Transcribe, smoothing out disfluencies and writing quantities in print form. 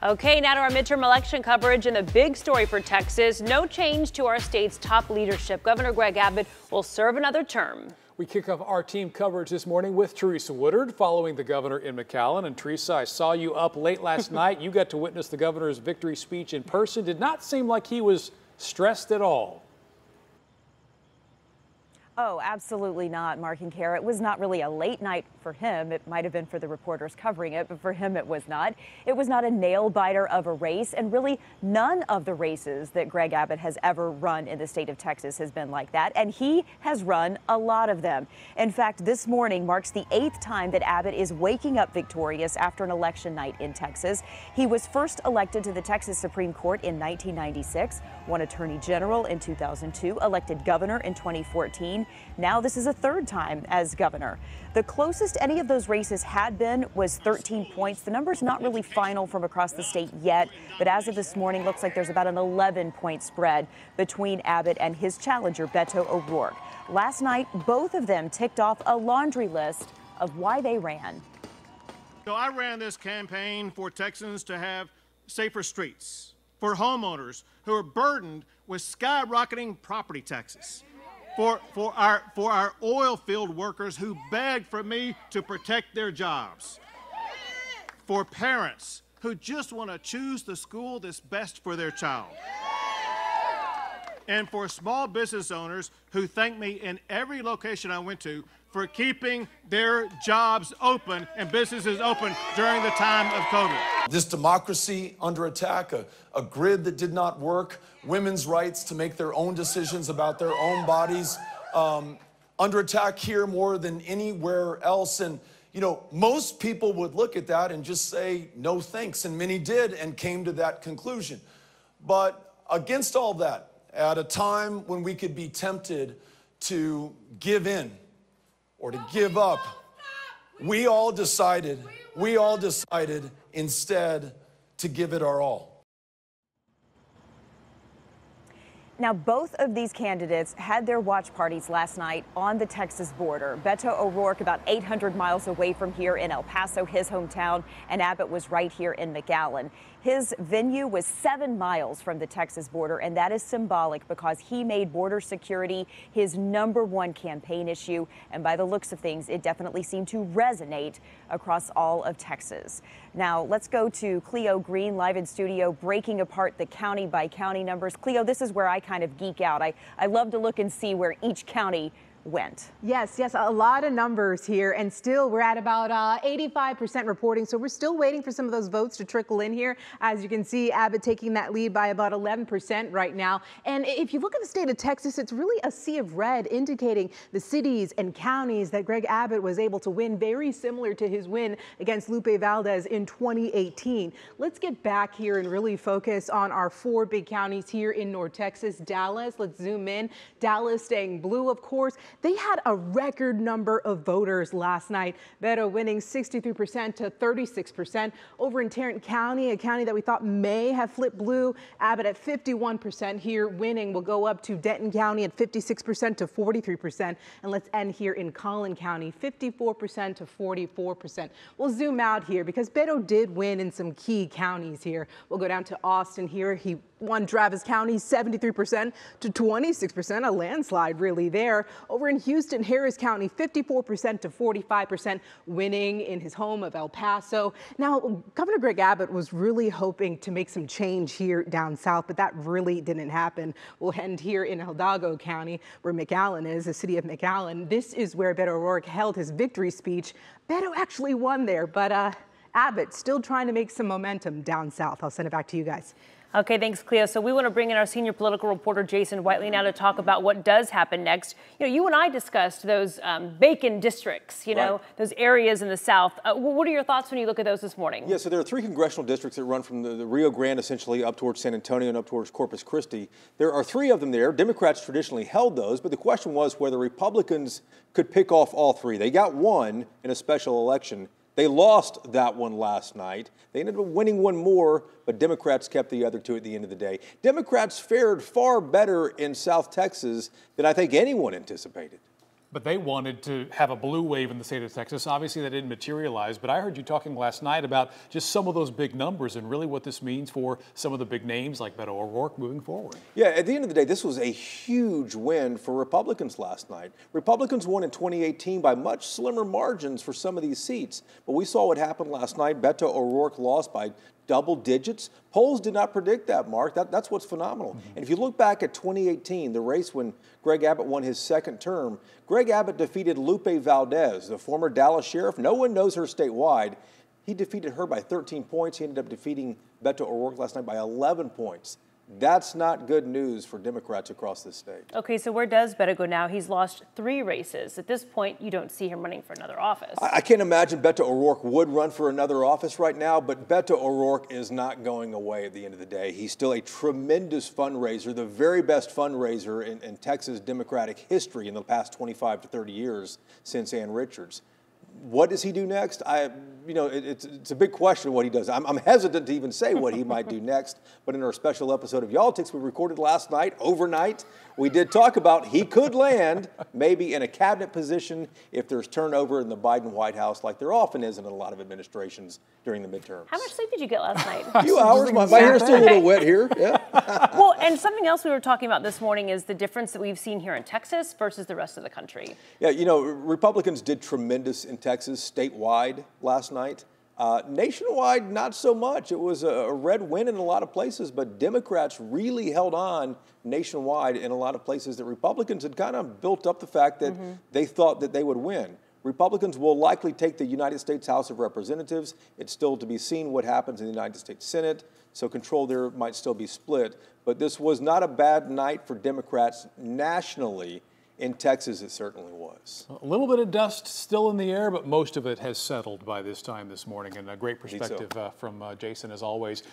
Okay, now to our midterm election coverage and the big story for Texas. No change to our state's top leadership. Governor Greg Abbott will serve another term. We kick off our team coverage this morning with Teresa Woodard following the governor in McAllen. And Teresa, I saw you up late last night. You got to witness the governor's victory speech in person. Did not seem like he was stressed at all. Oh, absolutely not, Mark and Kara. It was not really a late night for him. It might have been for the reporters covering it, but for him it was not. It was not a nail-biter of a race, and really none of the races that Greg Abbott has ever run in the state of Texas has been like that, and he has run a lot of them. In fact, this morning marks the 8th time that Abbott is waking up victorious after an election night in Texas. He was first elected to the Texas Supreme Court in 1996, won Attorney General in 2002, elected governor in 2014. Now this is a 3rd time as governor. The closest any of those races had been was 13 points. The number's not really final from across the state yet, but as of this morning, looks like there's about an 11-point spread between Abbott and his challenger, Beto O'Rourke. Last night, both of them ticked off a laundry list of why they ran. So I ran this campaign for Texans to have safer streets, for homeowners who are burdened with skyrocketing property taxes, for our oil field workers who beg for me to protect their jobs, for parents who just want to choose the school that's best for their child, and for small business owners who thank me in every location I went to for keeping their jobs open and businesses open during the time of COVID. This democracy under attack, a grid that did not work, women's rights to make their own decisions about their own bodies, under attack here more than anywhere else. And, you know, most people would look at that and just say, no thanks, and many did and came to that conclusion. But against all that, at a time when we could be tempted to give in or to give up, we all decided instead to give it our all. Now, both of these candidates had their watch parties last night on the Texas border. Beto O'Rourke about 800 miles away from here in El Paso, his hometown, and Abbott was right here in McAllen. His venue was 7 miles from the Texas border, and that is symbolic because he made border security his #1 campaign issue. And by the looks of things, it definitely seemed to resonate across all of Texas. Now, let's go to Cleo Green live in studio, breaking apart the county by county numbers. Cleo, this is where I kind of geek out. I love to look and see where each county went. Yes, a lot of numbers here, and still we're at about 85% reporting, so we're still waiting for some of those votes to trickle in here. As you can see, Abbott taking that lead by about 11% right now. And if you look at the state of Texas, it's really a sea of red, indicating the cities and counties that Greg Abbott was able to win, very similar to his win against Lupe Valdez in 2018. Let's get back here and really focus on our 4 big counties here in North Texas. Dallas, let's zoom in. Dallas staying blue, of course. They had a record number of voters last night. Beto winning 63% to 36%. Over in Tarrant County, a county that we thought may have flipped blue, Abbott at 51% here, winning will go up to Denton County at 56% to 43%. And let's end here in Collin County, 54% to 44%. We'll zoom out here because Beto did win in some key counties here. We'll go down to Austin here. He won Travis County 73% to 26%, a landslide really there. Over in Houston, Harris County 54% to 45%, winning in his home of El Paso. Now, Governor Greg Abbott was really hoping to make some change here down south, but that really didn't happen. We'll end here in Hidalgo County, where McAllen is, the city of McAllen. This is where Beto O'Rourke held his victory speech. Beto actually won there, but Abbott still trying to make some momentum down south. I'll send it back to you guys. Okay, thanks, Cleo. So we want to bring in our senior political reporter, Jason Whiteley, now to talk about what does happen next. You know, you and I discussed those Bacon districts, you know, those areas in the South. What are your thoughts when you look at those this morning? Yeah, so there are 3 congressional districts that run from the Rio Grande, essentially, up towards San Antonio and up towards Corpus Christi. There are 3 of them there. Democrats traditionally held those, but the question was whether Republicans could pick off all 3. They got one in a special election. They lost that one last night. They ended up winning one more, but Democrats kept the other 2 at the end of the day. Democrats fared far better in South Texas than I think anyone anticipated. But they wanted to have a blue wave in the state of Texas. Obviously, that didn't materialize. But I heard you talking last night about just some of those big numbers and really what this means for some of the big names like Beto O'Rourke moving forward. Yeah, at the end of the day, this was a huge win for Republicans last night. Republicans won in 2018 by much slimmer margins for some of these seats. But we saw what happened last night. Beto O'Rourke lost by double digits. Polls did not predict that, Mark. That's what's phenomenal. And if you look back at 2018, the race when Greg Abbott won his second term, Greg Abbott defeated Lupe Valdez, the former Dallas sheriff. No one knows her statewide. He defeated her by 13 points. He ended up defeating Beto O'Rourke last night by 11 points. That's not good news for Democrats across the state. Okay, so where does Beto go now? He's lost 3 races. At this point, you don't see him running for another office. I can't imagine Beto O'Rourke would run for another office right now, but Beto O'Rourke is not going away at the end of the day. He's still a tremendous fundraiser, the very best fundraiser in Texas Democratic history in the past 25 to 30 years since Ann Richards. What does he do next? It's a big question what he does. I'm hesitant to even say what he might do next, but in our special episode of Y'all-Tix we recorded last night, overnight, we did talk about he could land maybe in a cabinet position if there's turnover in the Biden White House, like there often is in a lot of administrations during the midterms. How much sleep did you get last night? A few hours. My hair's still a little wet here. Yeah. Well, and something else we were talking about this morning is the difference that we've seen here in Texas versus the rest of the country. Yeah, Republicans did tremendous in Texas statewide last night. Nationwide, not so much. It was a red win in a lot of places, but Democrats really held on nationwide in a lot of places that Republicans had kind of built up the fact that they thought that they would win. Republicans will likely take the United States House of Representatives. It's still to be seen what happens in the United States Senate, so control there might still be split. But this was not a bad night for Democrats nationally. In Texas, it certainly was. A little bit of dust still in the air, but most of it has settled by this time this morning. And a great perspective from Jason, as always.